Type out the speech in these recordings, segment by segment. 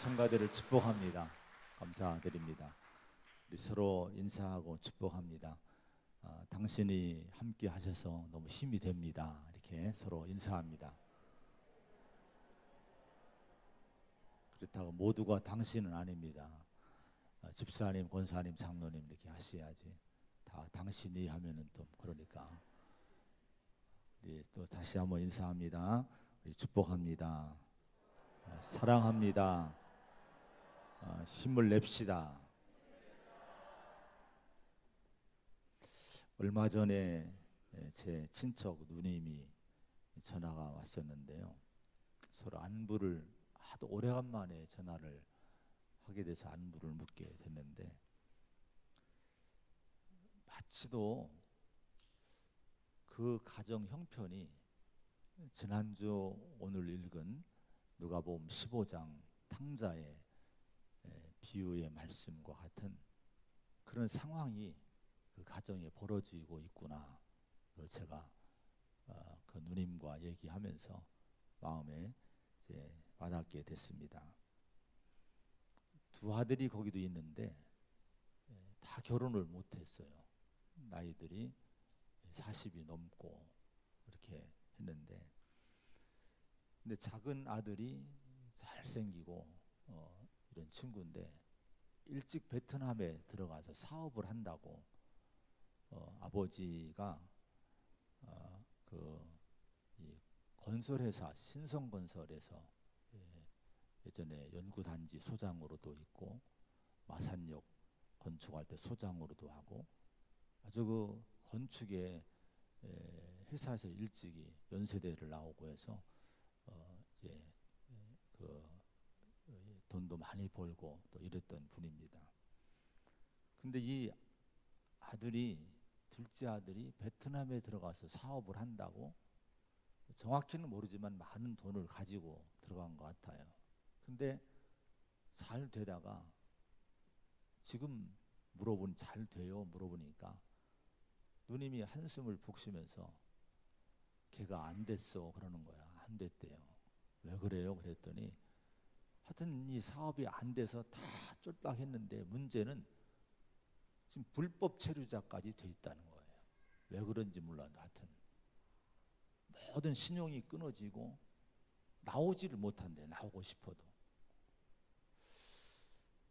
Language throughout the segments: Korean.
성가대를 축복합니다. 감사드립니다. 우리 서로 인사하고 축복합니다. 당신이 함께 하셔서 너무 힘이 됩니다. 이렇게 서로 인사합니다. 그렇다고 모두가 당신은 아닙니다. 집사님, 권사님, 장로님 이렇게 하셔야지. 다 당신이 하면은 또 그러니까. 네, 또 다시 한번 인사합니다. 우리 축복합니다. 사랑합니다. 힘을 냅시다. 얼마 전에 제 친척 누님이 전화가 왔었는데요. 서로 안부를 하도 오래간만에 전화를 하게 돼서 안부를 묻게 됐는데, 마치도 그 가정 형편이 지난주 오늘 읽은 누가복음 15장 탕자의 비유의 말씀과 같은 그런 상황이 그 가정에 벌어지고 있구나. 그걸 제가 그 누님과 얘기하면서 마음에 이제 와닿게 됐습니다. 두 아들이 거기도 있는데 다 결혼을 못했어요. 나이들이 40이 넘고 이렇게 했는데, 근데 작은 아들이 잘생기고 이런 친구인데 일찍 베트남에 들어가서 사업을 한다고 아버지가 이 건설회사 신성건설에서 예전에 연구단지 소장으로도 있고 마산역 건축할 때 소장으로도 하고 아주 그 건축의 회사에서 일찍이 연세대를 나오고 해서 이제 그 돈도 많이 벌고 또 이랬던 분입니다. 근데 이 아들이, 둘째 아들이 베트남에 들어가서 사업을 한다고, 정확히는 모르지만 많은 돈을 가지고 들어간 것 같아요. 근데 잘 되다가 지금 잘 돼요? 물어보니까 누님이 한숨을 푹 쉬면서 걔가 안 됐어 그러는 거야. 안 됐대요. 왜 그래요? 그랬더니 하여튼 이 사업이 안 돼서 다 쫄딱 했는데 문제는 지금 불법 체류자까지 돼 있다는 거예요. 왜 그런지 몰라도 하여튼 모든 신용이 끊어지고 나오지를 못한대. 나오고 싶어도.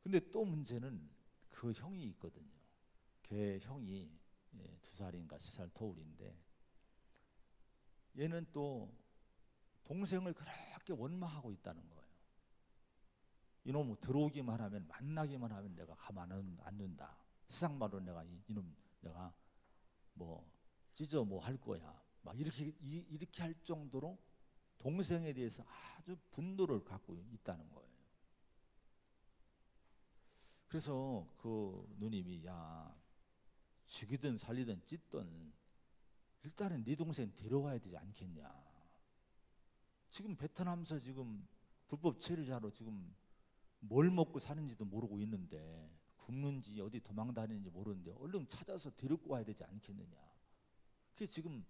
근데 또 문제는 그 형이 있거든요. 걔 형이 2살인가 3살 터울인데, 얘는 또 동생을 그렇게 원망하고 있다는 거예요. 이놈 들어오기만 하면, 만나기만 하면 내가 가만 안 둔다. 세상말로 내가 이놈 내가 뭐 찢어 뭐 할 거야. 막 이렇게 할 정도로 동생에 대해서 아주 분노를 갖고 있다는 거예요. 그래서 그 누님이, 야, 죽이든 살리든 찢든 일단은 네 동생 데려와야 되지 않겠냐. 지금 베트남에서 지금 불법 체류자로 지금 뭘 먹고 사는지도 모르고 있는데, 굶는지 어디 도망 다니는지 모르는데 얼른 찾아서 데리고 와야 되지 않겠느냐. 그게 지금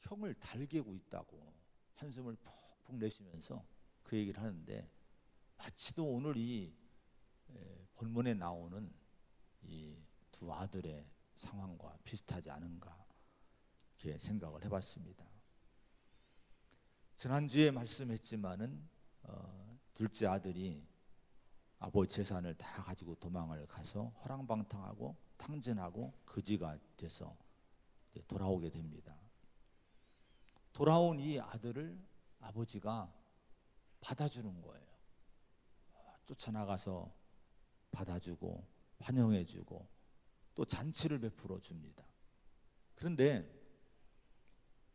형을 달개고 있다고 한숨을 푹푹 내쉬면서 그 얘기를 하는데, 마치도 오늘 이 본문에 나오는 이 두 아들의 상황과 비슷하지 않은가 이렇게 생각을 해봤습니다. 지난주에 말씀했지만은 둘째 아들이 아버지 재산을 다 가지고 도망을 가서 허랑방탕하고 탕진하고 거지가 돼서 돌아오게 됩니다. 돌아온 이 아들을 아버지가 받아주는 거예요. 쫓아나가서 받아주고 환영해주고 또 잔치를 베풀어 줍니다. 그런데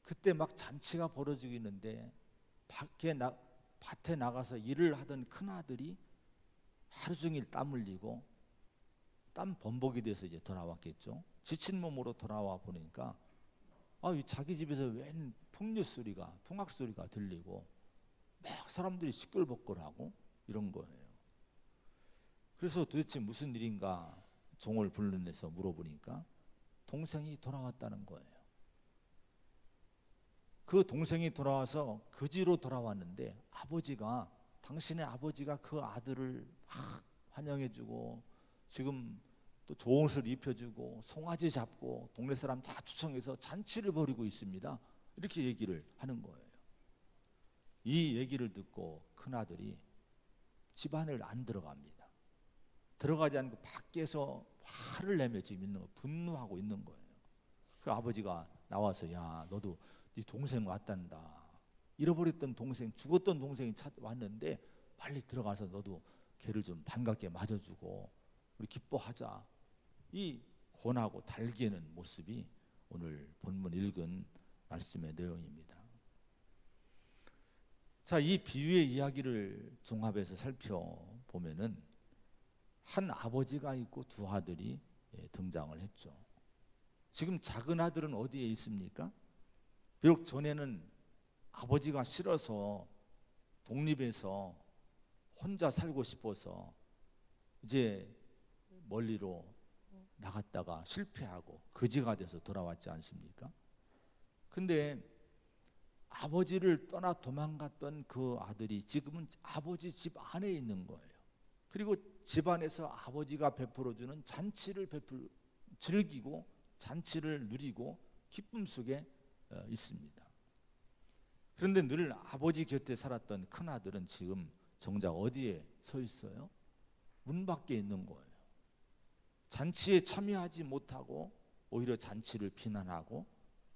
그때 막 잔치가 벌어지고 있는데 밭에 나가서 일을 하던 큰아들이 하루 종일 땀 흘리고 땀 범벅이 돼서 이제 돌아왔겠죠. 지친 몸으로 돌아와 보니까 자기 집에서 웬 풍류 소리가, 풍악 소리가 들리고 막 사람들이 시끌벅걸하고 이런 거예요. 그래서 도대체 무슨 일인가 종을 불러내서 물어보니까 동생이 돌아왔다는 거예요. 그 동생이 돌아와서 거지로 돌아왔는데 아버지가 당신의 아버지가 그 아들을 막 환영해주고 지금 또 좋은 옷을 입혀주고 송아지 잡고 동네 사람 다 초청해서 잔치를 벌이고 있습니다. 이렇게 얘기를 하는 거예요. 이 얘기를 듣고 큰아들이 집안을 안 들어갑니다. 들어가지 않고 밖에서 화를 내며 지금 있는 거예요. 분노하고 있는 거예요. 그 아버지가 나와서 야 너도 네 동생 왔단다. 잃어버렸던 동생, 죽었던 동생이 왔는데 빨리 들어가서 너도 걔를 좀 반갑게 맞아주고 우리 기뻐하자. 이 권하고 달개는 모습이 오늘 본문 읽은 말씀의 내용입니다. 자, 이 비유의 이야기를 종합해서 살펴보면은 한 아버지가 있고 두 아들이 등장을 했죠. 지금 작은 아들은 어디에 있습니까? 비록 전에는 아버지가 싫어서 독립해서 혼자 살고 싶어서 이제 멀리로 나갔다가 실패하고 거지가 돼서 돌아왔지 않습니까? 근데 아버지를 떠나 도망갔던 그 아들이 지금은 아버지 집 안에 있는 거예요. 그리고 집안에서 아버지가 베풀어주는 잔치를 즐기고 잔치를 누리고 기쁨 속에 있습니다. 그런데 늘 아버지 곁에 살았던 큰아들은 지금 정작 어디에 서 있어요? 문 밖에 있는 거예요. 잔치에 참여하지 못하고 오히려 잔치를 비난하고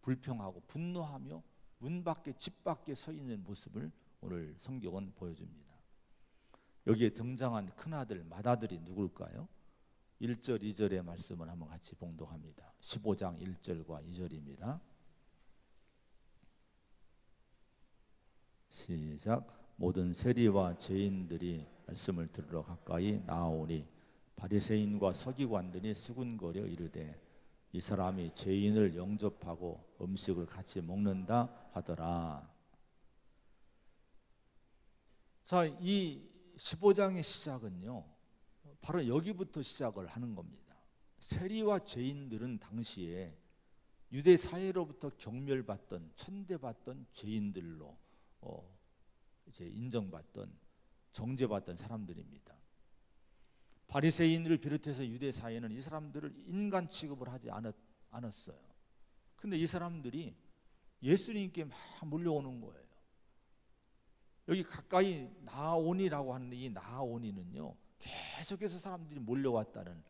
불평하고 분노하며 문 밖에 집 밖에 서 있는 모습을 오늘 성경은 보여줍니다. 여기에 등장한 큰아들 맏아들이 누굴까요? 1절 2절의 말씀을 한번 같이 봉독합니다. 15장 1절과 2절입니다. 시작. 모든 세리와 죄인들이 말씀을 들으러 가까이 나아오니 바리새인과 서기관들이 수군거려 이르되 이 사람이 죄인을 영접하고 음식을 같이 먹는다 하더라. 자, 이 15장의 시작은요 바로 여기부터 시작을 하는 겁니다. 세리와 죄인들은 당시에 유대 사회로부터 경멸받던 천대받던 죄인들로 이제 인정받던 정죄받던 사람들입니다. 바리새인을 비롯해서 유대 사회는 이 사람들을 인간 취급을 하지 않았어요. 근데 이 사람들이 예수님께 막 몰려오는 거예요. 여기 가까이 나아오니라고 하는 이 나아오니는요 계속해서 사람들이 몰려왔다는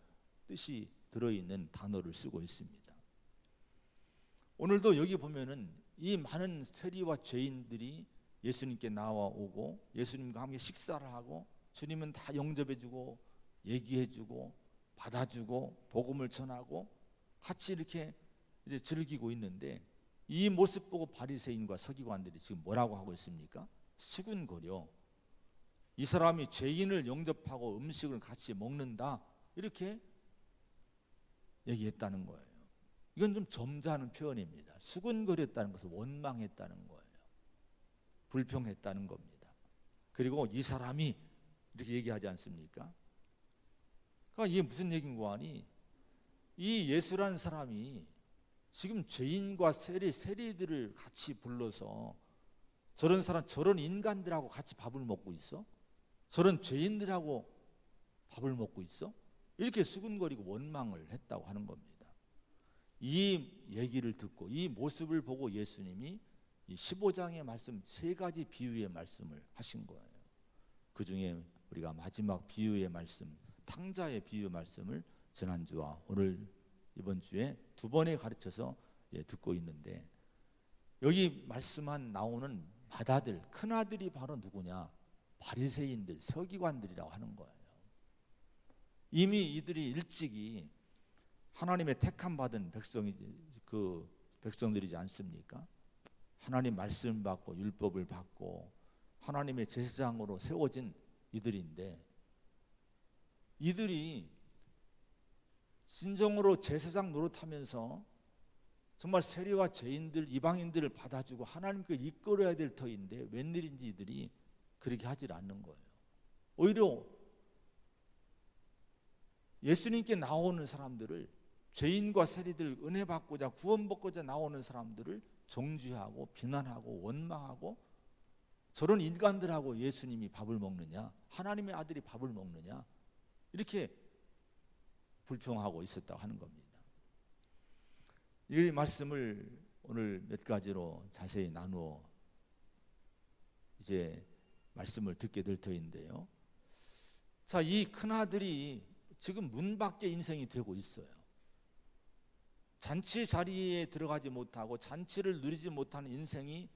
뜻이 들어있는 단어를 쓰고 있습니다. 오늘도 여기 보면은 이 많은 세리와 죄인들이 예수님께 나와오고 예수님과 함께 식사를 하고 주님은 다 영접해주고 얘기해주고 받아주고 복음을 전하고 같이 이렇게 이제 즐기고 있는데 이 모습 보고 바리새인과 서기관들이 지금 뭐라고 하고 있습니까? 수군거려 이 사람이 죄인을 영접하고 음식을 같이 먹는다 이렇게 얘기했다는 거예요. 이건 좀 점잖은 표현입니다. 수군거렸다는 것은 원망했다는 거예요. 불평했다는 겁니다. 그리고 이 사람이 이렇게 얘기하지 않습니까? 그러니까 이게 무슨 얘기인가 하니 이 예수라는 사람이 지금 죄인과 세리들을 같이 불러서 저런 사람 저런 인간들하고 같이 밥을 먹고 있어? 저런 죄인들하고 밥을 먹고 있어? 이렇게 수군거리고 원망을 했다고 하는 겁니다. 이 얘기를 듣고 이 모습을 보고 예수님이 이 15장의 말씀 세 가지 비유의 말씀을 하신 거예요. 그 중에 우리가 마지막 비유의 말씀 탕자의 비유 말씀을 지난주와 오늘 이번 주에 두 번에 가르쳐서 듣고 있는데 여기 말씀한 나오는 맏아들 큰아들이 바로 누구냐? 바리새인들 서기관들이라고 하는 거예요. 이미 이들이 일찍이 하나님의 택함 받은 그 백성들이지 않습니까? 하나님 말씀 받고 율법을 받고 하나님의 제사장으로 세워진 이들인데 이들이 진정으로 제사장 노릇하면서 정말 세리와 죄인들 이방인들을 받아주고 하나님께 이끌어야 될 터인데 웬일인지 이들이 그렇게 하질 않는 거예요. 오히려 예수님께 나오는 사람들을 죄인과 세리들 은혜 받고자 구원 받고자 나오는 사람들을 정죄하고 비난하고 원망하고 저런 인간들하고 예수님이 밥을 먹느냐, 하나님의 아들이 밥을 먹느냐, 이렇게 불평하고 있었다고 하는 겁니다. 이 말씀을 오늘 몇 가지로 자세히 나누어 이제 말씀을 듣게 될 터인데요. 자, 이 큰아들이 지금 문 밖에 인생이 되고 있어요. 잔치 자리에 들어가지 못하고 잔치를 누리지 못하는 인생이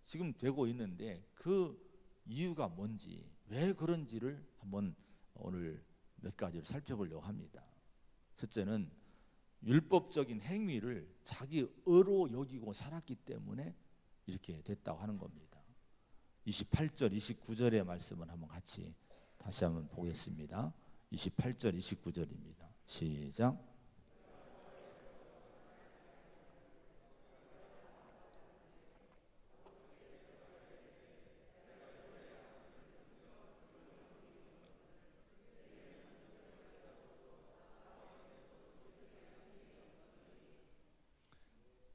지금 되고 있는데, 그 이유가 뭔지, 왜 그런지를 한번 오늘 몇 가지를 살펴보려고 합니다. 첫째는 율법적인 행위를 자기 의로 여기고 살았기 때문에 이렇게 됐다고 하는 겁니다. 28절, 29절의 말씀을 한번 같이 다시 한번 보겠습니다. 28절, 29절입니다. 시작.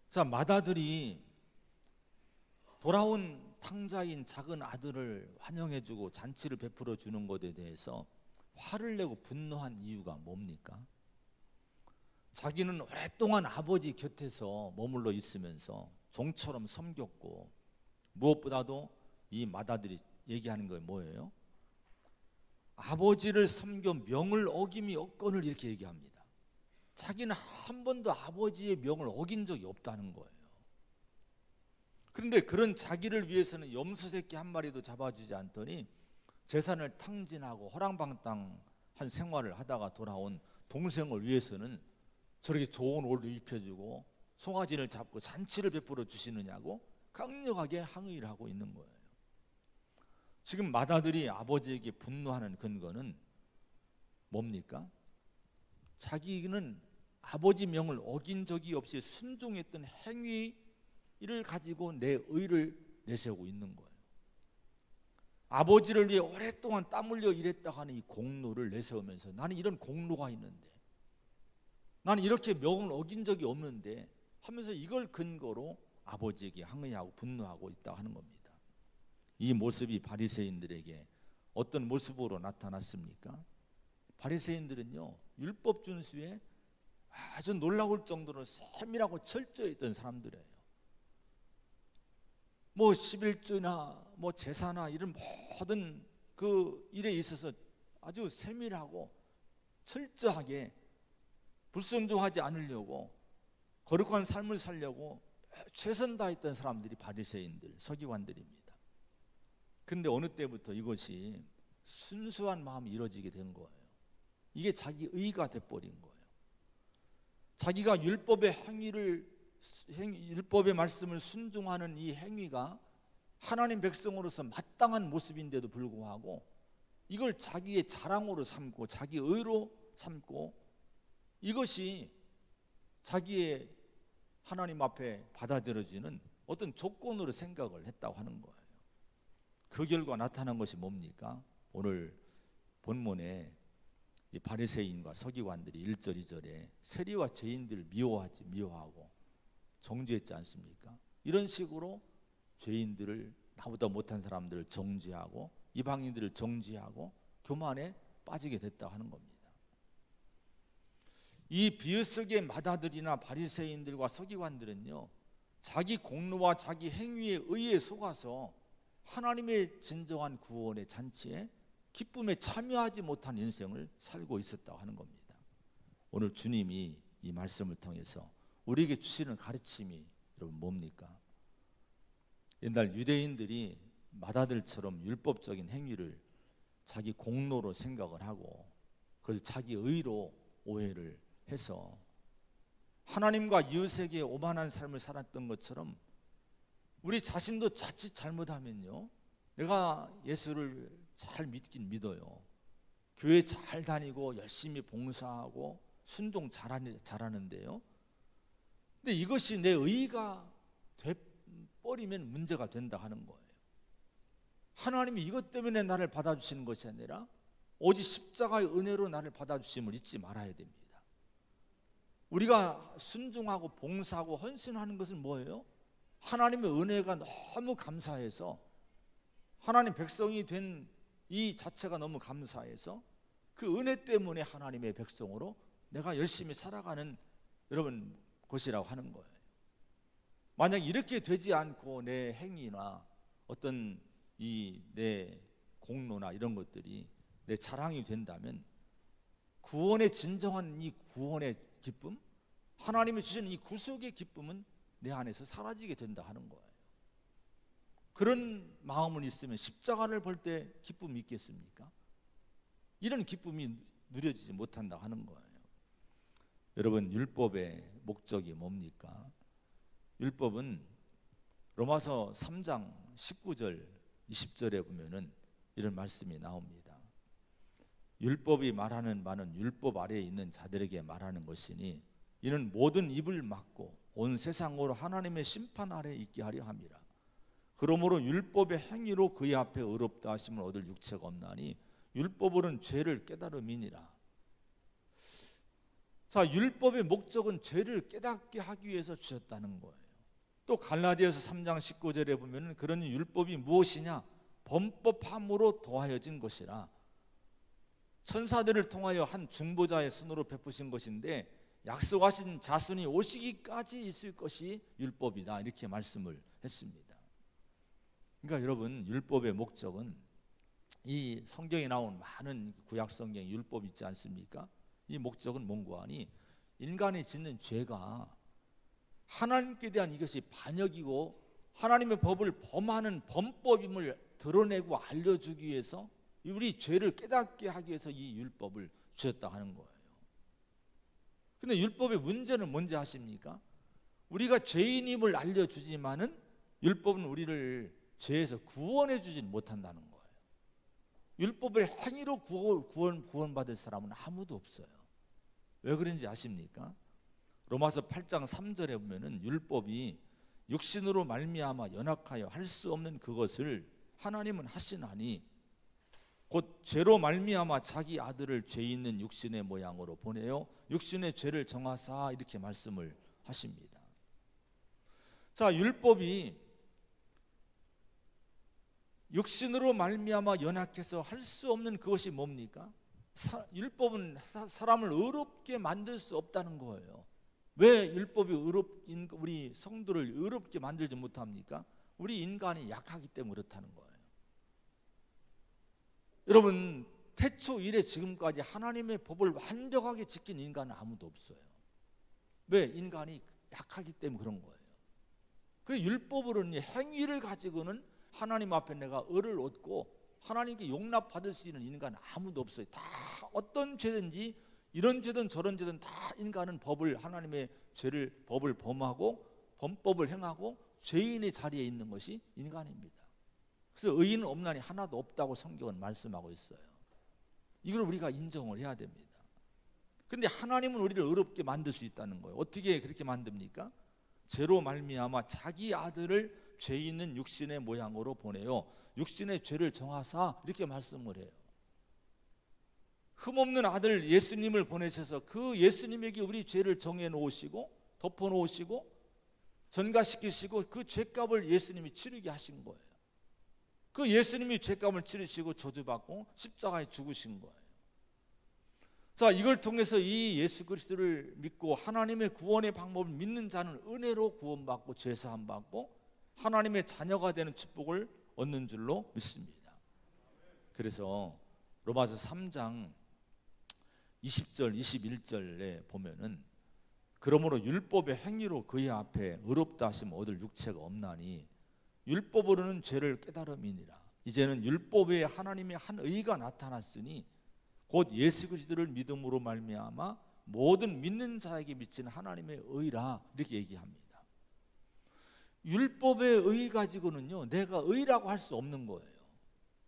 자, 맏아들이 돌아온 탕자인 작은 아들을 환영해주고 잔치를 베풀어 주는 것에 대해서 화를 내고 분노한 이유가 뭡니까? 자기는 오랫동안 아버지 곁에서 머물러 있으면서 종처럼 섬겼고, 무엇보다도 이 맏아들이 얘기하는 건 뭐예요? 아버지를 섬겨 명을 어김이 없거늘, 이렇게 얘기합니다. 자기는 한 번도 아버지의 명을 어긴 적이 없다는 거예요. 그런데 그런 자기를 위해서는 염소 새끼 한 마리도 잡아주지 않더니 재산을 탕진하고 허랑방탕한 생활을 하다가 돌아온 동생을 위해서는 저렇게 좋은 옷을 입혀주고 송아지를 잡고 잔치를 베풀어 주시느냐고 강력하게 항의를 하고 있는 거예요. 지금 맏아들이 아버지에게 분노하는 근거는 뭡니까? 자기는 아버지 명을 어긴 적이 없이 순종했던 행위를 가지고 내 의를 내세우고 있는 거예요. 아버지를 위해 오랫동안 땀 흘려 일했다고 하는 이 공로를 내세우면서, 나는 이런 공로가 있는데, 나는 이렇게 명을 어긴 적이 없는데 하면서 이걸 근거로 아버지에게 항의하고 분노하고 있다고 하는 겁니다. 이 모습이 바리새인들에게 어떤 모습으로 나타났습니까? 바리새인들은요, 율법 준수에 아주 놀라울 정도로 세밀하고 철저했던 사람들이에요. 뭐 11조나 뭐 제사나 이런 모든 그 일에 있어서 아주 세밀하고 철저하게 불순종하지 않으려고 거룩한 삶을 살려고 최선 다했던 사람들이 바리새인들, 서기관들입니다. 그런데 어느 때부터 이것이 순수한 마음이 이루어지게 된 거예요. 이게 자기 의가 돼버린 거예요. 자기가 율법의 말씀을 순종하는 이 행위가 하나님 백성으로서 마땅한 모습인데도 불구하고 이걸 자기의 자랑으로 삼고 자기 의로 삼고, 이것이 자기의 하나님 앞에 받아들여지는 어떤 조건으로 생각을 했다고 하는 거예요. 그 결과 나타난 것이 뭡니까? 오늘 본문에 이 바리새인과 서기관들이 1절 2절에 세리와 죄인들을 미워하고 정죄했지 않습니까? 이런 식으로 죄인들을, 나보다 못한 사람들을 정죄하고 이방인들을 정죄하고 교만에 빠지게 됐다고 하는 겁니다. 이 비유 속의 맏아들이나 바리새인들과 서기관들은요, 자기 공로와 자기 행위에 의해 속아서 하나님의 진정한 구원의 잔치에 기쁨에 참여하지 못한 인생을 살고 있었다고 하는 겁니다. 오늘 주님이 이 말씀을 통해서 우리에게 주시는 가르침이 여러분 뭡니까? 옛날 유대인들이 맏아들처럼 율법적인 행위를 자기 공로로 생각을 하고 그걸 자기 의로 오해를 해서 하나님과 이웃에게 오만한 삶을 살았던 것처럼 우리 자신도 자칫 잘못하면요, 내가 예수를 잘 믿긴 믿어요, 교회 잘 다니고 열심히 봉사하고 순종 잘하는데요, 근데 이것이 내 의가 돼버리면 문제가 된다 하는 거예요. 하나님이 이것 때문에 나를 받아주시는 것이 아니라 오직 십자가의 은혜로 나를 받아주심을 잊지 말아야 됩니다. 우리가 순종하고 봉사하고 헌신하는 것은 뭐예요? 하나님의 은혜가 너무 감사해서 하나님 백성이 된 이 자체가 너무 감사해서 그 은혜 때문에 하나님의 백성으로 내가 열심히 살아가는 여러분 것이라고 하는 거예요. 만약 이렇게 되지 않고 내 행위나 어떤 이 내 공로나 이런 것들이 내 자랑이 된다면 구원의 진정한 이 구원의 기쁨, 하나님이 주시는 이 구속의 기쁨은 내 안에서 사라지게 된다 하는 거예요. 그런 마음은 있으면 십자가를 볼 때 기쁨이 있겠습니까? 이런 기쁨이 누려지지 못한다 하는 거예요. 여러분, 율법의 목적이 뭡니까? 율법은 로마서 3장 19절 20절에 보면은 이런 말씀이 나옵니다. 율법이 말하는 바는 율법 아래에 있는 자들에게 말하는 것이니 이는 모든 입을 막고 온 세상으로 하나님의 심판 아래에 있게 하려 함이라. 그러므로 율법의 행위로 그의 앞에 의롭다 하심을 얻을 육체가 없나니 율법으로는 죄를 깨달음이니라. 자, 율법의 목적은 죄를 깨닫게 하기 위해서 주셨다는 거예요. 또 갈라디아서 3장 19절에 보면 그러니 율법이 무엇이냐? 범법함으로 더하여진 것이라. 천사들을 통하여 한 중보자의 손으로 베푸신 것인데 약속하신 자손이 오시기까지 있을 것이 율법이다, 이렇게 말씀을 했습니다. 그러니까 여러분, 율법의 목적은 이 성경에 나온 많은 구약 성경 율법 있지 않습니까? 이 목적은 뭔가 하니 인간이 짓는 죄가 하나님께 대한 이것이 반역이고 하나님의 법을 범하는 범법임을 드러내고 알려주기 위해서 우리 죄를 깨닫게 하기 위해서 이 율법을 주셨다 하는 거예요. 근데 율법의 문제는 뭔지 아십니까? 우리가 죄인임을 알려주지만은 율법은 우리를 죄에서 구원해 주진 못한다는 거예요. 율법의 행위로 구원받을 사람은 아무도 없어요. 왜 그런지 아십니까? 로마서 8장 3절에 보면은 율법이 육신으로 말미암아 연약하여 할 수 없는 그것을 하나님은 하시나니 곧 죄로 말미암아 자기 아들을 죄 있는 육신의 모양으로 보내어 육신의 죄를 정하사, 이렇게 말씀을 하십니다. 자, 율법이 육신으로 말미암아 연약해서 할 수 없는 그것이 뭡니까? 율법은 사람을 의롭게 만들 수 없다는 거예요. 왜 율법이 우리 성도를 의롭게 만들지 못합니까? 우리 인간이 약하기 때문에 그렇다는 거예요. 여러분, 태초 이래 지금까지 하나님의 법을 완벽하게 지킨 인간은 아무도 없어요. 왜? 인간이 약하기 때문에 그런 거예요. 그 율법으로는 행위를 가지고는 하나님 앞에 내가 의를 얻고 하나님께 용납받을 수 있는 인간은 아무도 없어요. 다 어떤 죄든지 이런 죄든 저런 죄든 다 인간은 하나님의 법을 범하고 범법을 행하고 죄인의 자리에 있는 것이 인간입니다. 그래서 의인은 없나니 하나도 없다고 성경은 말씀하고 있어요. 이걸 우리가 인정을 해야 됩니다. 근데 하나님은 우리를 의롭게 만들 수 있다는 거예요. 어떻게 그렇게 만듭니까? 죄로 말미암아 자기 아들을 죄 있는 육신의 모양으로 보내요 육신의 죄를 정하사, 이렇게 말씀을 해요. 흠없는 아들 예수님을 보내셔서 그 예수님에게 우리 죄를 정해 놓으시고 덮어 놓으시고 전가시키시고 그 죄값을 예수님이 치르게 하신 거예요. 그 예수님이 죄값을 치르시고 저주받고 십자가에 죽으신 거예요. 자, 이걸 통해서 이 예수 그리스도를 믿고 하나님의 구원의 방법을 믿는 자는 은혜로 구원받고 죄사함 받고 하나님의 자녀가 되는 축복을 얻는 줄로 믿습니다. 그래서 로마서 3장 20절 21절에 보면은 그러므로 율법의 행위로 그의 앞에 의롭다 하심 얻을 육체가 없나니 율법으로는 죄를 깨달음이니라. 이제는 율법에 하나님의 한 의가 나타났으니 곧 예수 그리스도를 믿음으로 말미암아 모든 믿는 자에게 미치는 하나님의 의라, 이렇게 얘기합니다. 율법의 의 가지고는요 내가 의라고 할 수 없는 거예요.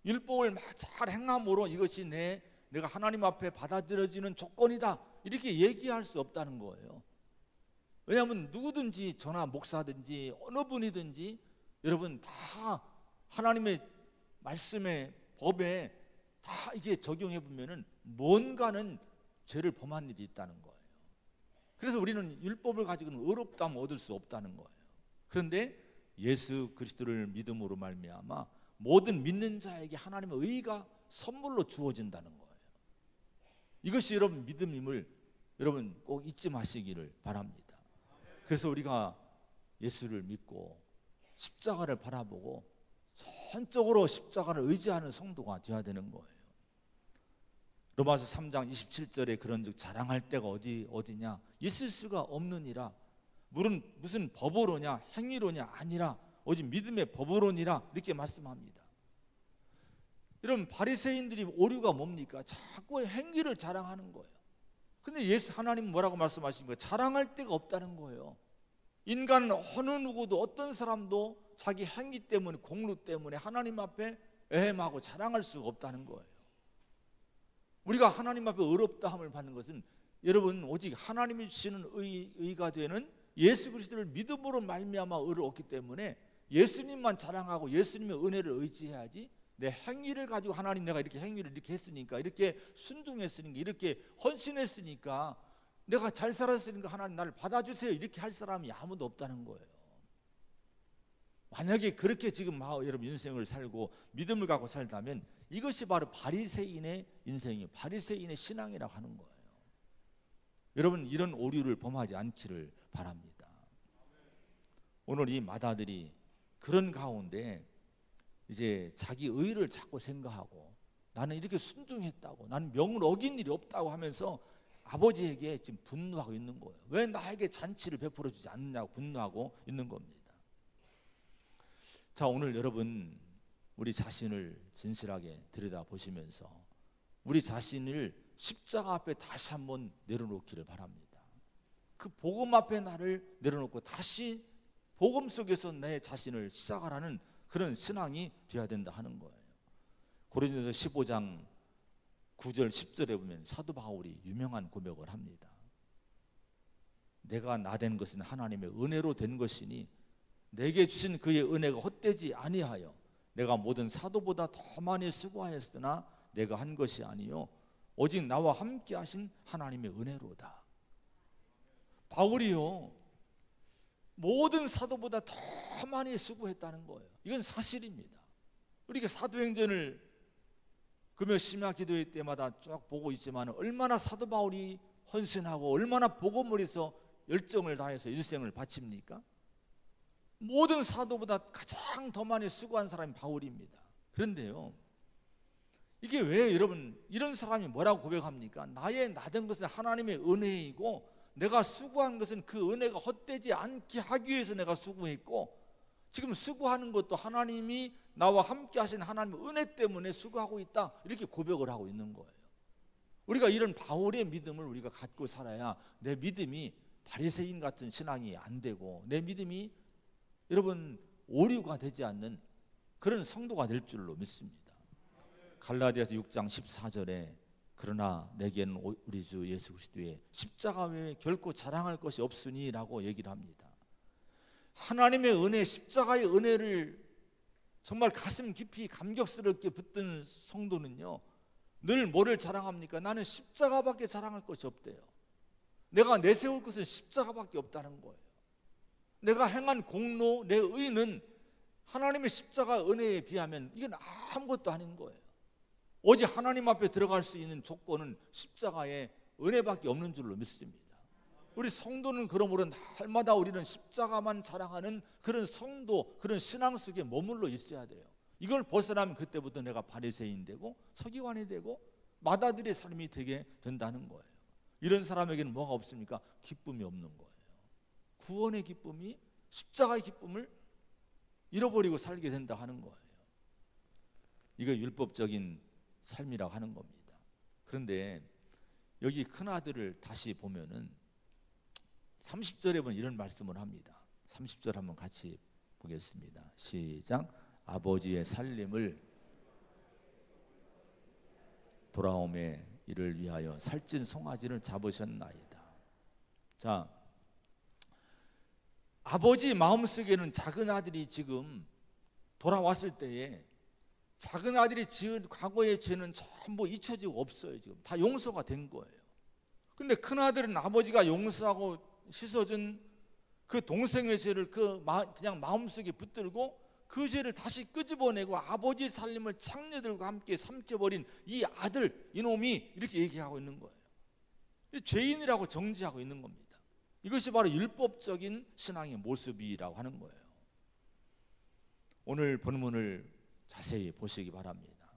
율법을 막 잘 행함으로 이것이 내가 하나님 앞에 받아들여지는 조건이다, 이렇게 얘기할 수 없다는 거예요. 왜냐하면 누구든지 저나 목사든지 어느 분이든지 여러분 다 하나님의 말씀의 법에 다 이게 적용해 보면은 뭔가는 죄를 범한 일이 있다는 거예요. 그래서 우리는 율법을 가지고는 의롭다함을 얻을 수 없다는 거예요. 그런데 예수 그리스도를 믿음으로 말미암아 모든 믿는 자에게 하나님의 의가 선물로 주어진다는 거예요. 이것이 여러분 믿음임을 여러분 꼭 잊지 마시기를 바랍니다. 그래서 우리가 예수를 믿고 십자가를 바라보고 전적으로 십자가를 의지하는 성도가 되어야 되는 거예요. 로마서 3장 27절에 그런즉 자랑할 데가 어디냐 있을 수가 없느니라. 무슨 법으로냐 행위로냐 아니라 오직 믿음의 법으로니라 이렇게 말씀합니다. 여러분 바리새인들이 오류가 뭡니까? 자꾸 행위를 자랑하는 거예요. 근데 하나님은 뭐라고 말씀하십니까? 자랑할 데가 없다는 거예요. 인간은 어느 누구도 어떤 사람도 자기 행위 때문에 공로 때문에 하나님 앞에 애엠하고 자랑할 수가 없다는 거예요. 우리가 하나님 앞에 의롭다함을 받는 것은 여러분 오직 하나님이 주시는 의가 되는 예수 그리스도를 믿음으로 말미암아 의를 얻기 때문에 예수님만 자랑하고 예수님의 은혜를 의지해야지 내 행위를 가지고 하나님 내가 이렇게 행위를 이렇게 했으니까 이렇게 순종했으니까 이렇게 헌신했으니까 내가 잘 살았으니까 하나님 나를 받아주세요 이렇게 할 사람이 아무도 없다는 거예요. 만약에 그렇게 지금 여러분 인생을 살고 믿음을 갖고 살다면 이것이 바로 바리새인의 인생이에요. 바리새인의 신앙이라고 하는 거예요. 여러분 이런 오류를 범하지 않기를 바랍니다. 오늘 이 마다들이 그런 가운데 이제 자기 의를 자꾸 생각하고 나는 이렇게 순종했다고 나는 명을 어긴 일이 없다고 하면서 아버지에게 지금 분노하고 있는 거예요. 왜 나에게 잔치를 베풀어 주지 않느냐고 분노하고 있는 겁니다. 자, 오늘 여러분 우리 자신을 진실하게 들여다보시면서 우리 자신을 십자가 앞에 다시 한번 내려놓기를 바랍니다. 그 복음 앞에 나를 내려놓고 다시 복음 속에서 내 자신을 시작하라는 그런 신앙이 되어야 된다 하는 거예요. 고린도서 15장 9절 10절에 보면 사도 바울이 유명한 고백을 합니다. 내가 나된 것은 하나님의 은혜로 된 것이니 내게 주신 그의 은혜가 헛되지 아니하여 내가 모든 사도보다 더 많이 수고하였으나 내가 한 것이 아니요 오직 나와 함께 하신 하나님의 은혜로다. 바울이요 모든 사도보다 더 많이 수고했다는 거예요. 이건 사실입니다. 우리가 사도행전을 금요 심야 기도회 때마다 쭉 보고 있지만 얼마나 사도 바울이 헌신하고 얼마나 복음을 해서 열정을 다해서 일생을 바칩니까? 모든 사도보다 가장 더 많이 수고한 사람이 바울입니다. 그런데요 이게 왜 여러분 이런 사람이 뭐라고 고백합니까? 나의 나된 것은 하나님의 은혜이고 내가 수고한 것은 그 은혜가 헛되지 않게 하기 위해서 내가 수고했고 지금 수고하는 것도 하나님이 나와 함께 하신 하나님의 은혜 때문에 수고하고 있다 이렇게 고백을 하고 있는 거예요. 우리가 이런 바울의 믿음을 우리가 갖고 살아야 내 믿음이 바리새인 같은 신앙이 안 되고 내 믿음이 여러분 오류가 되지 않는 그런 성도가 될 줄로 믿습니다. 갈라디아서 6장 14절에 그러나 내게는 우리 주 예수 그리스도의 십자가 외에 결코 자랑할 것이 없으니 라고 얘기를 합니다. 하나님의 은혜 십자가의 은혜를 정말 가슴 깊이 감격스럽게 붙든 성도는요 늘 뭐를 자랑합니까? 나는 십자가밖에 자랑할 것이 없대요. 내가 내세울 것은 십자가밖에 없다는 거예요. 내가 행한 공로, 내 의는 하나님의 십자가 은혜에 비하면 이건 아무것도 아닌 거예요. 오직 하나님 앞에 들어갈 수 있는 조건은 십자가의 은혜밖에 없는 줄로 믿습니다. 우리 성도는 그러므로 날마다 우리는 십자가만 자랑하는 그런 성도, 그런 신앙 속에 머물러 있어야 돼요. 이걸 벗어나면 그때부터 내가 바리새인 되고 서기관이 되고 마다들의 삶이 되게 된다는 거예요. 이런 사람에게는 뭐가 없습니까? 기쁨이 없는 거예요. 구원의 기쁨이 십자가의 기쁨을 잃어버리고 살게 된다 하는 거예요. 이거 율법적인 삶이라고 하는 겁니다. 그런데 여기 큰아들을 다시 보면은 30절에 보면 이런 말씀을 합니다. 30절 한번 같이 보겠습니다. 시작. 아버지의 살림을 돌아옴에 이를 위하여 살찐 송아지를 잡으셨나이다. 자, 아버지 마음속에는 작은 아들이 지금 돌아왔을 때에 작은 아들이 지은 과거의 죄는 전부 잊혀지고 없어요. 지금 다 용서가 된 거예요. 근데 큰 아들은 아버지가 용서하고 씻어준 그 동생의 죄를 그냥 마음속에 붙들고 그 죄를 다시 끄집어내고 아버지 살림을 창녀들과 함께 삼켜버린 이 아들, 이놈이 이렇게 얘기하고 있는 거예요. 죄인이라고 정지하고 있는 겁니다. 이것이 바로 율법적인 신앙의 모습이라고 하는 거예요. 오늘 본문을 자세히 보시기 바랍니다.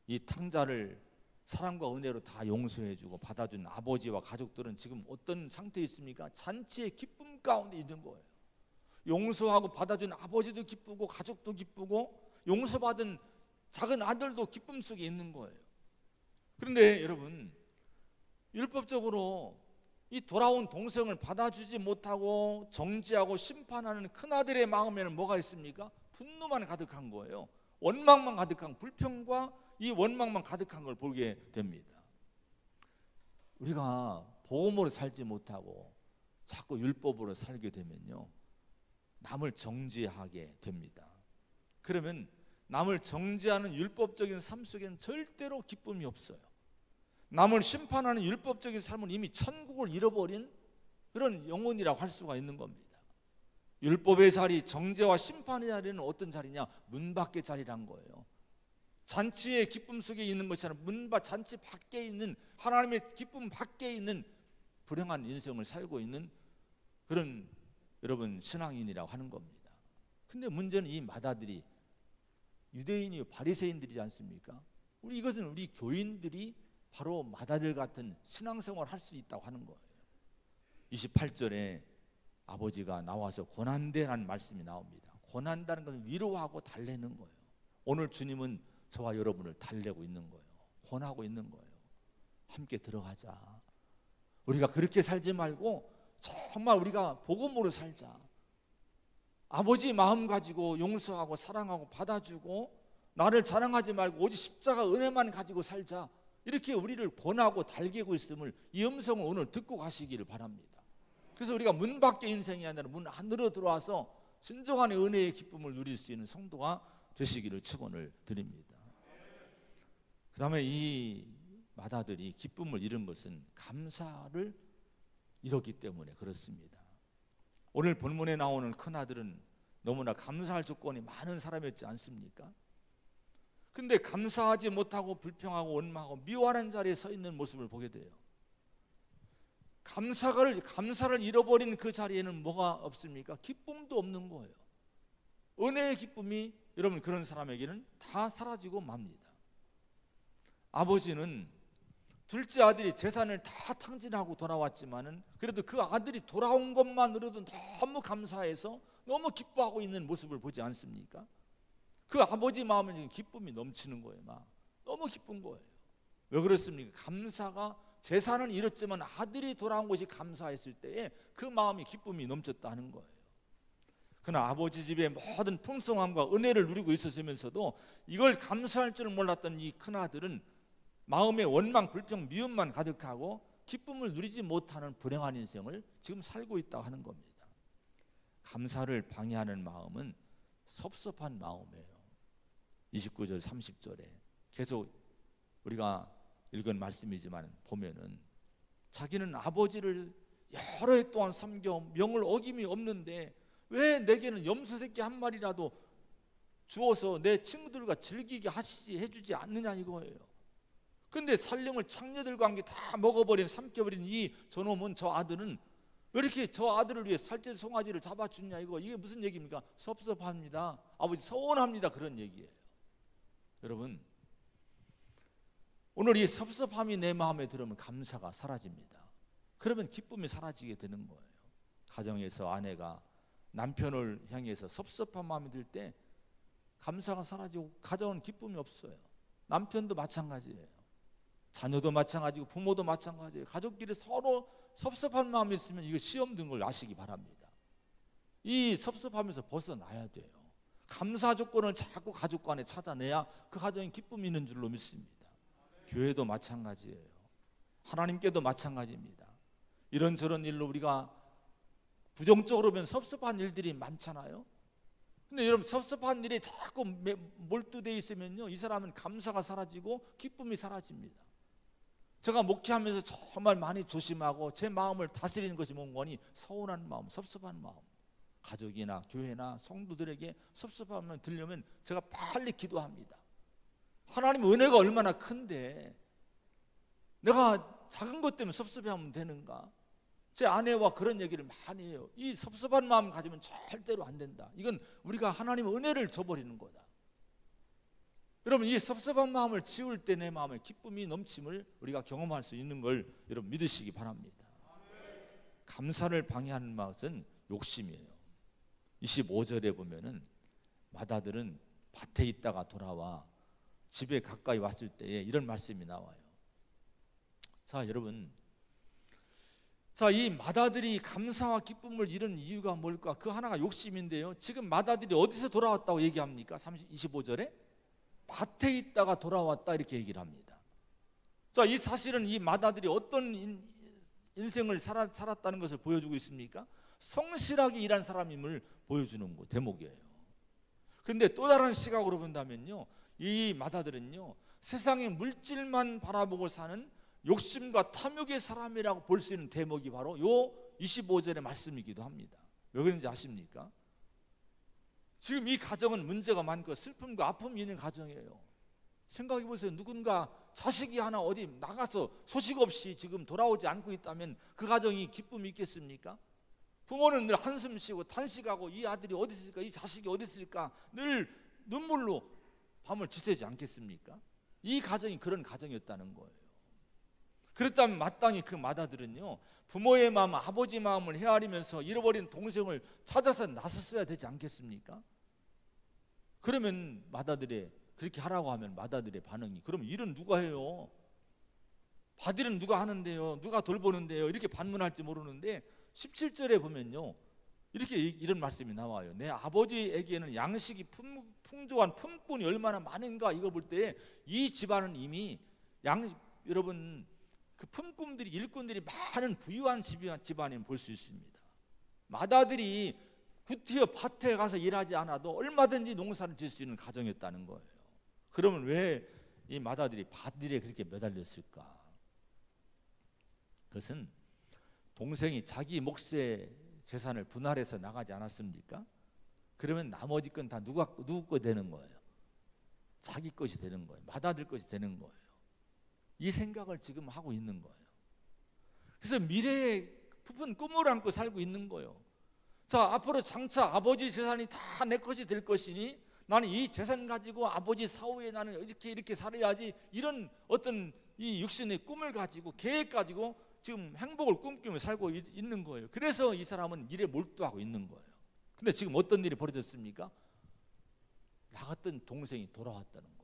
이 탕자를 사랑과 은혜로 다 용서해주고 받아준 아버지와 가족들은 지금 어떤 상태에 있습니까? 잔치의 기쁨 가운데 있는 거예요. 용서하고 받아준 아버지도 기쁘고 가족도 기쁘고 용서받은 작은 아들도 기쁨 속에 있는 거예요. 그런데 여러분, 율법적으로 이 돌아온 동생을 받아주지 못하고 정죄하고 심판하는 큰아들의 마음에는 뭐가 있습니까? 분노만 가득한 거예요. 원망만 가득한, 불평과 이 원망만 가득한 걸 보게 됩니다. 우리가 복음으로 살지 못하고 자꾸 율법으로 살게 되면요, 남을 정죄하게 됩니다. 그러면 남을 정죄하는 율법적인 삶 속에는 절대로 기쁨이 없어요. 남을 심판하는 율법적인 삶은 이미 천국을 잃어버린 그런 영혼이라고 할 수가 있는 겁니다. 율법의 자리, 정죄와 심판의 자리는 어떤 자리냐? 문 밖의 자리란 거예요. 잔치의 기쁨 속에 있는 것이 아니라 잔치 밖에 있는, 하나님의 기쁨 밖에 있는 불행한 인생을 살고 있는 그런 여러분 신앙인이라고 하는 겁니다. 근데 문제는 이 마다들이 유대인이 바리새인들이지 않습니까? 이것은 우리 교인들이 바로 마다들 같은 신앙생활을 할 수 있다고 하는 거예요. 28절에 아버지가 나와서 고난되라는 말씀이 나옵니다. 고난다는 것은 위로하고 달래는 거예요. 오늘 주님은 저와 여러분을 달래고 있는 거예요. 권하고 있는 거예요. 함께 들어가자. 우리가 그렇게 살지 말고 정말 우리가 복음으로 살자. 아버지 마음 가지고 용서하고 사랑하고 받아주고 나를 자랑하지 말고 오직 십자가 은혜만 가지고 살자. 이렇게 우리를 권하고 달래고 있음을, 이 음성을 오늘 듣고 가시기를 바랍니다. 그래서 우리가 문 밖의 인생이 아니라 문 안으로 들어와서 진정한 은혜의 기쁨을 누릴 수 있는 성도가 되시기를 축원을 드립니다. 그 다음에 이 마다들이 기쁨을 잃은 것은 감사를 잃었기 때문에 그렇습니다. 오늘 본문에 나오는 큰아들은 너무나 감사할 조건이 많은 사람이었지 않습니까? 근데 감사하지 못하고 불평하고 원망하고 미워하는 자리에 서 있는 모습을 보게 돼요. 감사를 잃어버린 그 자리에는 뭐가 없습니까? 기쁨도 없는 거예요. 은혜의 기쁨이 여러분 그런 사람에게는 다 사라지고 맙니다. 아버지는 둘째 아들이 재산을 다 탕진하고 돌아왔지만은 그래도 그 아들이 돌아온 것만으로도 너무 감사해서 너무 기뻐하고 있는 모습을 보지 않습니까? 그 아버지 마음에 기쁨이 넘치는 거예요. 막 너무 기쁜 거예요. 왜 그렇습니까? 감사가, 재산은 잃었지만 아들이 돌아온 것이 감사했을 때에 그 마음이 기쁨이 넘쳤다는 거예요. 그러나 아버지 집의 모든 풍성함과 은혜를 누리고 있었으면서도 이걸 감사할 줄 몰랐던 이 큰아들은 마음에 원망, 불평, 미움만 가득하고 기쁨을 누리지 못하는 불행한 인생을 지금 살고 있다고 하는 겁니다. 감사를 방해하는 마음은 섭섭한 마음이에요. 29절 30절에 계속 우리가 읽은 말씀이지만 보면은 자기는 아버지를 여러 해 동안 섬겨 명을 어김이 없는데 왜 내게는 염소 새끼 한 마리라도 주어서 내 친구들과 즐기게 해주지 않느냐 이거예요. 근데 살림을 창녀들과 함께 다 먹어버린, 삼켜버린 이 저놈은, 저 아들은 왜 이렇게 저 아들을 위해 살찐 송아지를 잡아주냐 이게 무슨 얘기입니까? 섭섭합니다. 아버지 서운합니다. 그런 얘기예요. 여러분, 오늘 이 섭섭함이 내 마음에 들으면 감사가 사라집니다. 그러면 기쁨이 사라지게 되는 거예요. 가정에서 아내가 남편을 향해서 섭섭한 마음이 들 때 감사가 사라지고 가정은 기쁨이 없어요. 남편도 마찬가지예요. 자녀도 마찬가지고 부모도 마찬가지예요. 가족끼리 서로 섭섭한 마음이 있으면 이거 시험 든 걸 아시기 바랍니다. 이 섭섭함에서 벗어나야 돼요. 감사 조건을 자꾸 가족 간에 찾아내야 그 가정에 기쁨이 있는 줄로 믿습니다. 교회도 마찬가지예요. 하나님께도 마찬가지입니다. 이런저런 일로 우리가 부정적으로 보면 섭섭한 일들이 많잖아요. 근데 여러분, 섭섭한 일에 자꾸 몰두되어 있으면요, 이 사람은 감사가 사라지고 기쁨이 사라집니다. 제가 목회하면서 정말 많이 조심하고 제 마음을 다스리는 것이 뭔가니 서운한 마음, 섭섭한 마음, 가족이나 교회나 성도들에게 섭섭하면 들려면 제가 빨리 기도합니다. 하나님 은혜가 얼마나 큰데 내가 작은 것 때문에 섭섭해하면 되는가? 제 아내와 그런 얘기를 많이 해요. 이 섭섭한 마음 가지면 절대로 안 된다. 이건 우리가 하나님의 은혜를 저버리는 거다. 여러분, 이 섭섭한 마음을 지울 때 내 마음에 기쁨이 넘침을 우리가 경험할 수 있는 걸 여러분 믿으시기 바랍니다. 감사를 방해하는 것은 욕심이에요. 25절에 보면은 마다들은 밭에 있다가 돌아와 집에 가까이 왔을 때에 이런 말씀이 나와요. 자, 여러분, 자, 이 마다들이 감사와 기쁨을 잃은 이유가 뭘까? 그 하나가 욕심인데요. 지금 마다들이 어디서 돌아왔다고 얘기합니까? 25절에 밭에 있다가 돌아왔다 이렇게 얘기를 합니다. 자, 이 사실은 이 마다들이 어떤 인생을 살았다는 것을 보여주고 있습니까? 성실하게 일한 사람임을 보여주는 대목이에요. 그런데 또 다른 시각으로 본다면요, 이 마다들은요, 세상의 물질만 바라보고 사는 욕심과 탐욕의 사람이라고 볼 수 있는 대목이 바로 요 25절의 말씀이기도 합니다. 왜 그런지 아십니까? 지금 이 가정은 문제가 많고 슬픔과 아픔이 있는 가정이에요. 생각해 보세요. 누군가 자식이 하나 어디 나가서 소식 없이 지금 돌아오지 않고 있다면 그 가정이 기쁨이 있겠습니까? 부모는 늘 한숨 쉬고 탄식하고 이 아들이 어디 있을까, 이 자식이 어디 있을까 늘 눈물로 밤을 지새지 않겠습니까? 이 가정이 그런 가정이었다는 거예요. 그렇다면 마땅히 그 마다들은요, 부모의 마음, 아버지 마음을 헤아리면서 잃어버린 동생을 찾아서 나섰어야 되지 않겠습니까? 그러면 마다들의, 그렇게 하라고 하면 마다들의 반응이, 그럼 일은 누가 해요? 밭일은 누가 하는데요? 누가 돌보는데요? 이렇게 반문할지 모르는데 17절에 보면요, 이런 말씀이 나와요. 내 아버지에게는 양식이 풍족한 품꾼이 얼마나 많은가, 이걸 볼 때 이 집안은 이미 여러분, 그 품꾼들이, 일꾼들이 많은 부유한 집안임을 볼 수 있습니다. 마다들이 구티어 밭에 가서 일하지 않아도 얼마든지 농사를 지을 수 있는 가정이었다는 거예요. 그러면 왜 이 마다들이 밭일에 그렇게 매달렸을까? 그것은 동생이 자기 몫의 재산을 분할해서 나가지 않았습니까? 그러면 나머지 건 다 누구 거 되는 거예요? 자기 것이 되는 거예요. 마다들 것이 되는 거예요. 이 생각을 지금 하고 있는 거예요. 그래서 미래의 부푼 꿈을 안고 살고 있는 거예요. 자, 앞으로 장차 아버지 재산이 다 내 것이 될 것이니 나는 이 재산 가지고 아버지 사후에 나는 이렇게 살아야지, 이런 어떤 이 육신의 꿈을 가지고 계획 가지고 지금 행복을 꿈꾸며 살고 있는 거예요. 그래서 이 사람은 일에 몰두하고 있는 거예요. 근데 지금 어떤 일이 벌어졌습니까? 나갔던 동생이 돌아왔다는 거예요.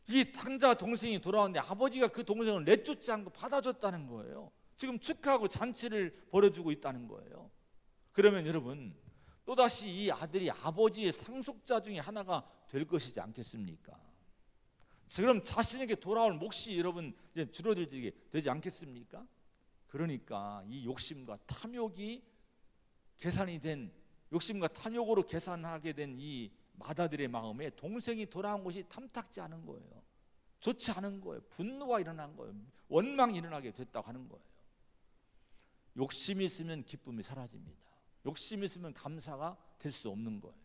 이 탕자 동생이 돌아왔는데 아버지가 그 동생을 내쫓지 않고 받아줬다는 거예요. 지금 축하하고 잔치를 벌여주고 있다는 거예요. 그러면 여러분, 또다시 이 아들이 아버지의 상속자 중에 하나가 될 것이지 않겠습니까? 그럼 자신에게 돌아올 몫이 여러분 이제 줄어들게 되지 않겠습니까? 그러니까 이 욕심과 탐욕이 계산이 된, 욕심과 탐욕으로 계산하게 된 이 마다들의 마음에 동생이 돌아온 것이 탐탁지 않은 거예요. 좋지 않은 거예요. 분노가 일어난 거예요. 원망이 일어나게 됐다고 하는 거예요. 욕심이 있으면 기쁨이 사라집니다. 욕심이 있으면 감사가 될 수 없는 거예요.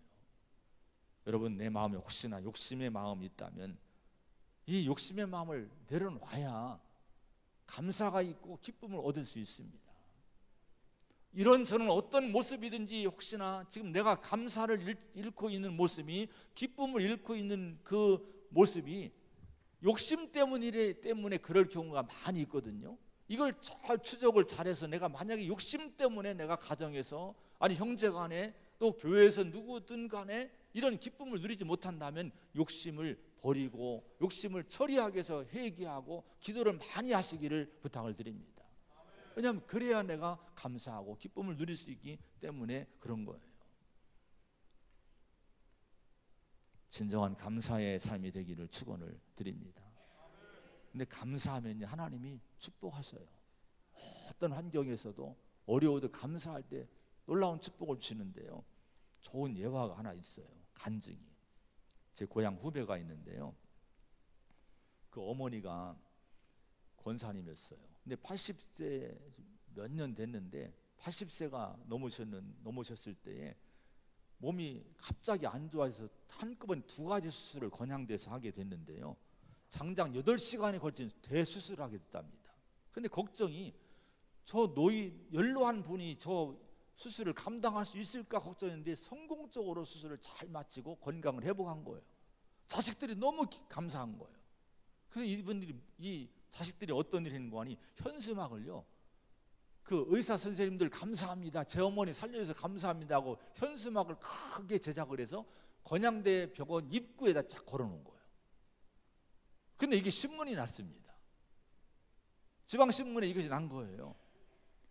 여러분, 내 마음에 혹시나 욕심의 마음이 있다면 이 욕심의 마음을 내려놔야 감사가 있고 기쁨을 얻을 수 있습니다. 이런 저는 어떤 모습이든지 혹시나 지금 내가 감사를 잃고 있는 모습이, 기쁨을 잃고 있는 그 모습이 욕심 때문에 그럴 경우가 많이 있거든요. 이걸 잘 추적을 잘해서 내가 만약에 욕심 때문에 내가 가정에서, 아니 형제간에, 또 교회에서 누구든 간에 이런 기쁨을 누리지 못한다면 욕심을 버리고 욕심을 처리하기 위해서 회개하고 기도를 많이 하시기를 부탁을 드립니다. 왜냐하면 그래야 내가 감사하고 기쁨을 누릴 수 있기 때문에 그런 거예요. 진정한 감사의 삶이 되기를 축원을 드립니다. 근데 감사하면 하나님이 축복하셔요. 어떤 환경에서도 어려워도 감사할 때 놀라운 축복을 주시는데요. 좋은 예화가 하나 있어요. 간증이. 제 고향 후배가 있는데요. 그 어머니가 권사님이었어요. 근데 80세 몇 년 됐는데 80세가 넘으셨을 때에 몸이 갑자기 안 좋아져서 한꺼번에 2가지 수술을 건양돼서 하게 됐는데요. 장장 8시간에 걸친 대수술을 하게 됐답니다. 근데 걱정이 저 연로한 분이 저 수술을 감당할 수 있을까 걱정했는데 성공적으로 수술을 잘 마치고 건강을 회복한 거예요. 자식들이 너무 감사한 거예요. 그래서 이 자식들이 어떤 일을 했는가 하니 현수막을요, 그 의사 선생님들 감사합니다, 제 어머니 살려줘서 감사합니다 하고 현수막을 크게 제작을 해서 건양대 병원 입구에다 쫙 걸어놓은 거예요. 근데 이게 신문이 났습니다. 지방신문에 이것이 난 거예요.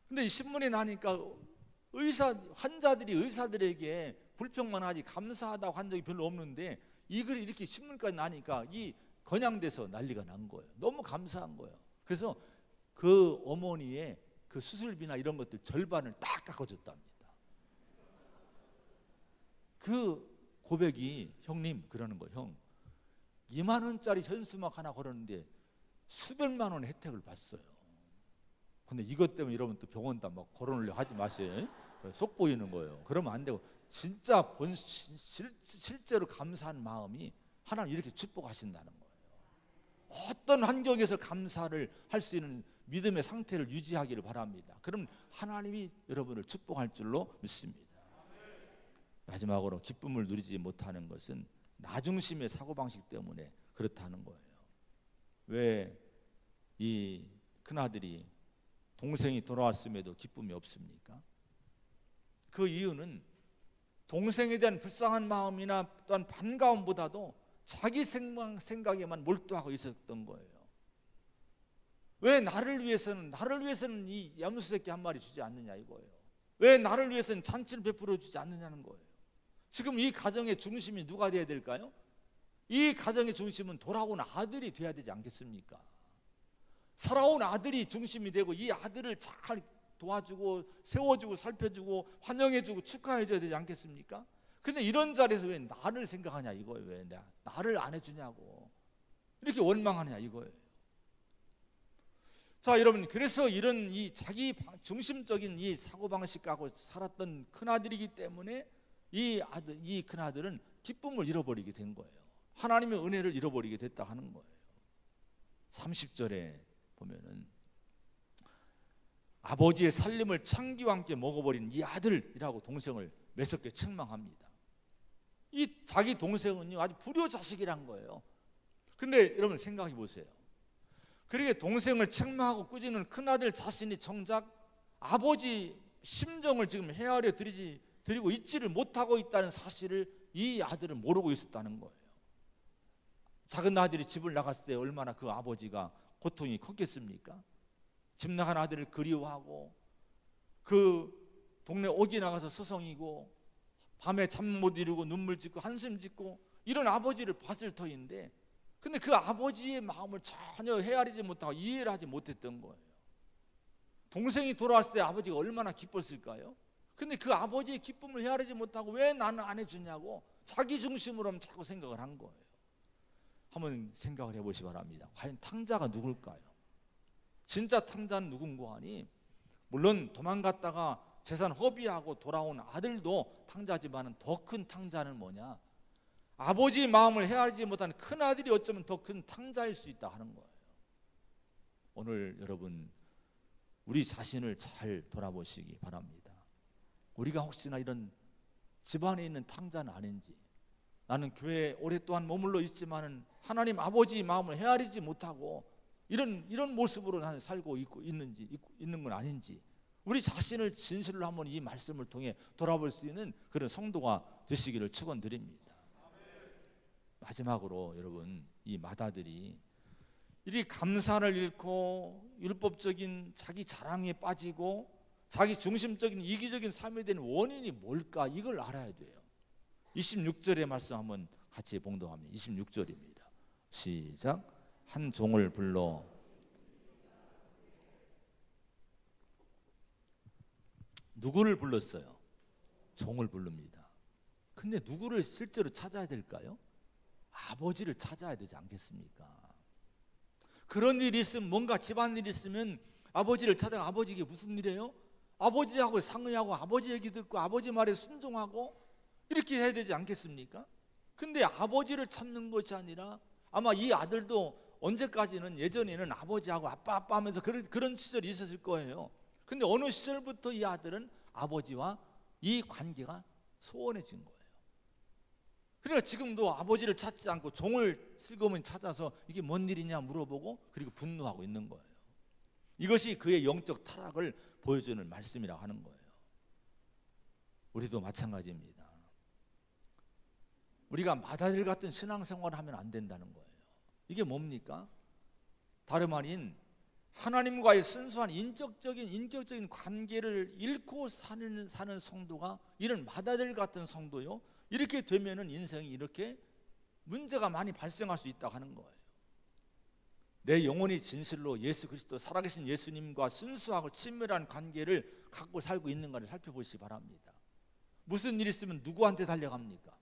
근데 이 신문이 나니까 환자들이 의사들에게 불평만 하지 감사하다고 한 적이 별로 없는데 이 글이 이렇게 신문까지 나니까 이 건양돼서 난리가 난 거예요. 너무 감사한 거예요. 그래서 그 어머니의 그 수술비나 이런 것들 절반을 딱 깎아줬답니다. 그 고백이, 형님 그러는 거예요. 형, 2만 원짜리 현수막 하나 걸었는데 수백만 원의 혜택을 봤어요. 근데 이것 때문에 여러분 또 병원다 막 걸어놓으려 하지 마세요. 속 보이는 거예요. 그러면 안 되고 진짜 실제로 감사한 마음이 하나님 이렇게 축복하신다는 거예요. 어떤 환경에서 감사를 할 수 있는 믿음의 상태를 유지하기를 바랍니다. 그럼 하나님이 여러분을 축복할 줄로 믿습니다. 마지막으로 기쁨을 누리지 못하는 것은 나중심의 사고방식 때문에 그렇다는 거예요. 왜 이 큰아들이 동생이 돌아왔음에도 기쁨이 없습니까? 그 이유는 동생에 대한 불쌍한 마음이나 또한 반가움보다도 자기 생각에만 몰두하고 있었던 거예요. 왜 나를 위해서는 이 염소 새끼 한 마리 주지 않느냐 이거예요. 왜 나를 위해서는 잔치를 베풀어 주지 않느냐는 거예요. 지금 이 가정의 중심이 누가 돼야 될까요? 이 가정의 중심은 돌아온 아들이 돼야 되지 않겠습니까? 살아온 아들이 중심이 되고 이 아들을 잘 도와주고 세워주고 살펴주고 환영해주고 축하해줘야 되지 않겠습니까? 근데 이런 자리에서 왜 나를 생각하냐 이거예요. 왜 나를 안 해주냐고 이렇게 원망하냐 이거예요. 자 여러분, 그래서 이런 이 자기 중심적인 이 사고방식 갖고 살았던 큰아들이기 때문에 이 큰아들은 기쁨을 잃어버리게 된 거예요. 하나님의 은혜를 잃어버리게 됐다 하는 거예요. 30절에 보면은 아버지의 살림을 창기와 함께 먹어버린 이 아들이라고 동생을 매섭게 책망합니다. 이 자기 동생은요 아주 불효자식이란 거예요. 근데 여러분 생각해 보세요. 그렇게 동생을 책망하고 꾸짖는 큰아들 자신이 정작 아버지 심정을 지금 헤아려 드리고 있지를 못하고 있다는 사실을 이 아들은 모르고 있었다는 거예요. 작은 아들이 집을 나갔을 때 얼마나 그 아버지가 고통이 컸겠습니까? 집 나간 아들을 그리워하고 그 동네 옥이 나가서 서성이고 밤에 잠 못 이루고 눈물 짓고 한숨 짓고 이런 아버지를 봤을 터인데, 근데 그 아버지의 마음을 전혀 헤아리지 못하고 이해를 하지 못했던 거예요. 동생이 돌아왔을 때 아버지가 얼마나 기뻤을까요? 근데 그 아버지의 기쁨을 헤아리지 못하고 왜 나는 안 해주냐고 자기 중심으로 자꾸 생각을 한 거예요. 한번 생각을 해보시기 바랍니다. 과연 탕자가 누굴까요? 진짜 탕자는 누군가 하니, 물론 도망갔다가 재산 허비하고 돌아온 아들도 탕자지만 더 큰 탕자는 뭐냐? 아버지의 마음을 헤아리지 못한 큰 아들이 어쩌면 더 큰 탕자일 수 있다 하는 거예요. 오늘 여러분 우리 자신을 잘 돌아보시기 바랍니다. 우리가 혹시나 이런 집안에 있는 탕자는 아닌지, 나는 교회에 오랫동안 머물러 있지만은 하나님 아버지의 마음을 헤아리지 못하고 이런 모습으로 나는 살고 있는 건 아닌지, 우리 자신을 진실로 한번 이 말씀을 통해 돌아볼 수 있는 그런 성도가 되시기를 축원드립니다. 마지막으로 여러분, 이 맏아들이 이리 감사를 잃고 율법적인 자기 자랑에 빠지고 자기 중심적인 이기적인 삶에 대한 원인이 뭘까, 이걸 알아야 돼요. 26절의 말씀 한번 같이 봉독합니다. 26절입니다. 시작. 한 종을 불러 누구를 불렀어요? 종을 부릅니다. 근데 누구를 실제로 찾아야 될까요? 아버지를 찾아야 되지 않겠습니까? 그런 일이 있으면, 뭔가 집안일이 있으면 아버지를 찾아가, 아버지 이게 무슨 일이에요? 아버지하고 상의하고 아버지 얘기 듣고 아버지 말에 순종하고 이렇게 해야 되지 않겠습니까? 근데 아버지를 찾는 것이 아니라 아마 이 아들도 언제까지는 예전에는 아버지하고 아빠 하면서 그런 시절이 있었을 거예요. 근데 어느 시절부터 이 아들은 아버지와 이 관계가 소원해진 거예요. 그러니까 지금도 아버지를 찾지 않고 종을 슬그머니 찾아서 이게 뭔 일이냐 물어보고 그리고 분노하고 있는 거예요. 이것이 그의 영적 타락을 보여주는 말씀이라고 하는 거예요. 우리도 마찬가지입니다. 우리가 마다들 같은 신앙생활을 하면 안 된다는 거예요. 이게 뭡니까? 다름 아닌 하나님과의 순수한 인격적인 관계를 잃고 사는 성도가 이런 마다들 같은 성도요. 이렇게 되면은 인생이 이렇게 문제가 많이 발생할 수 있다고 하는 거예요. 내 영혼이 진실로 예수 그리스도 살아계신 예수님과 순수하고 친밀한 관계를 갖고 살고 있는가를 살펴보시기 바랍니다. 무슨 일 있으면 누구한테 달려갑니까?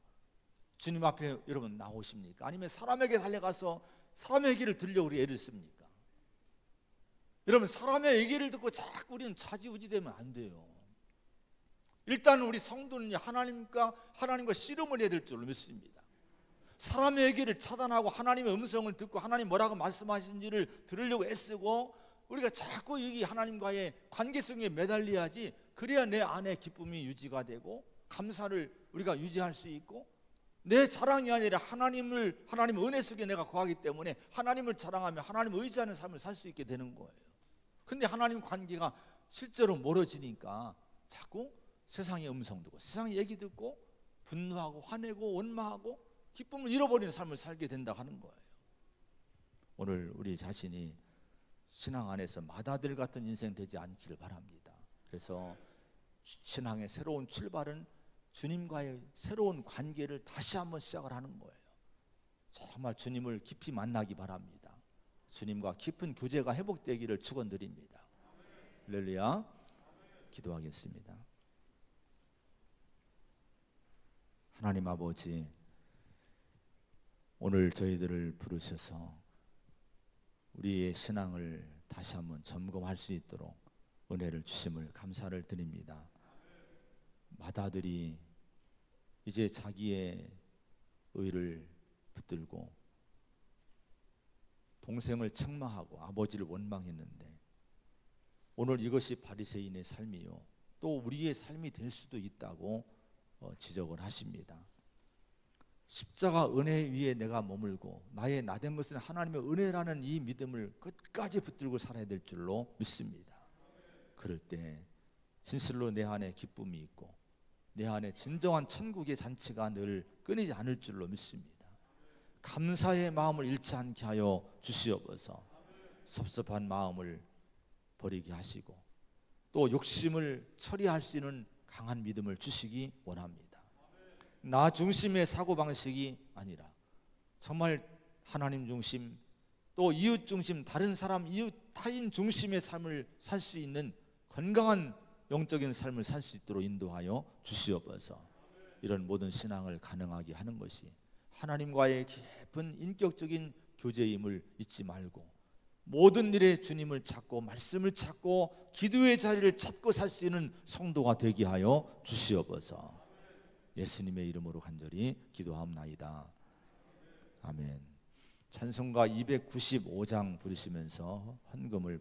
주님 앞에 여러분 나오십니까? 아니면 사람에게 달려가서 사람의 얘기를 들려고 우리 애를 씁니까? 여러분 사람의 얘기를 듣고 자꾸 우리는 좌지우지되면 안 돼요. 일단 우리 성도는 하나님과 씨름을 해야 될 줄로 믿습니다. 사람의 얘기를 차단하고 하나님의 음성을 듣고 하나님 뭐라고 말씀하신지를 들으려고 애쓰고 우리가 자꾸 여기 하나님과의 관계성에 매달려야지. 그래야 내 안에 기쁨이 유지가 되고 감사를 우리가 유지할 수 있고 내 자랑이 아니라 하나님 은혜 속에 내가 거하기 때문에 하나님을 자랑하며 하나님을 의지하는 삶을 살 수 있게 되는 거예요. 근데 하나님 관계가 실제로 멀어지니까 자꾸 세상의 음성 듣고 세상의 얘기 듣고 분노하고 화내고 원망하고 기쁨을 잃어버리는 삶을 살게 된다 하는 거예요. 오늘 우리 자신이 신앙 안에서 마다들 같은 인생 되지 않기를 바랍니다. 그래서 신앙의 새로운 출발은 주님과의 새로운 관계를 다시 한번 시작을 하는 거예요. 정말 주님을 깊이 만나기 바랍니다. 주님과 깊은 교제가 회복되기를 축원드립니다. 할렐루야. 기도하겠습니다. 하나님 아버지, 오늘 저희들을 부르셔서 우리의 신앙을 다시 한번 점검할 수 있도록 은혜를 주심을 감사를 드립니다. 마다들이 이제 자기의 의를 붙들고 동생을 책망하고 아버지를 원망했는데 오늘 이것이 바리새인의 삶이요 또 우리의 삶이 될 수도 있다고 지적을 하십니다. 십자가 은혜 위에 내가 머물고 나의 나된 것은 하나님의 은혜라는 이 믿음을 끝까지 붙들고 살아야 될 줄로 믿습니다. 그럴 때 진실로 내 안에 기쁨이 있고 내 안에 진정한 천국의 잔치가 늘 끊이지 않을 줄로 믿습니다. 감사의 마음을 잃지 않게 하여 주시옵소서. 섭섭한 마음을 버리게 하시고 또 욕심을 처리할 수 있는 강한 믿음을 주시기 원합니다. 나 중심의 사고방식이 아니라 정말 하나님 중심 또 이웃 중심 다른 사람 타인 중심의 삶을 살 수 있는 건강한 영적인 삶을 살 수 있도록 인도하여 주시옵소서. 이런 모든 신앙을 가능하게 하는 것이 하나님과의 깊은 인격적인 교제임을 잊지 말고 모든 일에 주님을 찾고 말씀을 찾고 기도의 자리를 찾고 살 수 있는 성도가 되게 하여 주시옵소서. 예수님의 이름으로 간절히 기도하옵나이다. 아멘. 찬송가 295장 부르시면서 헌금을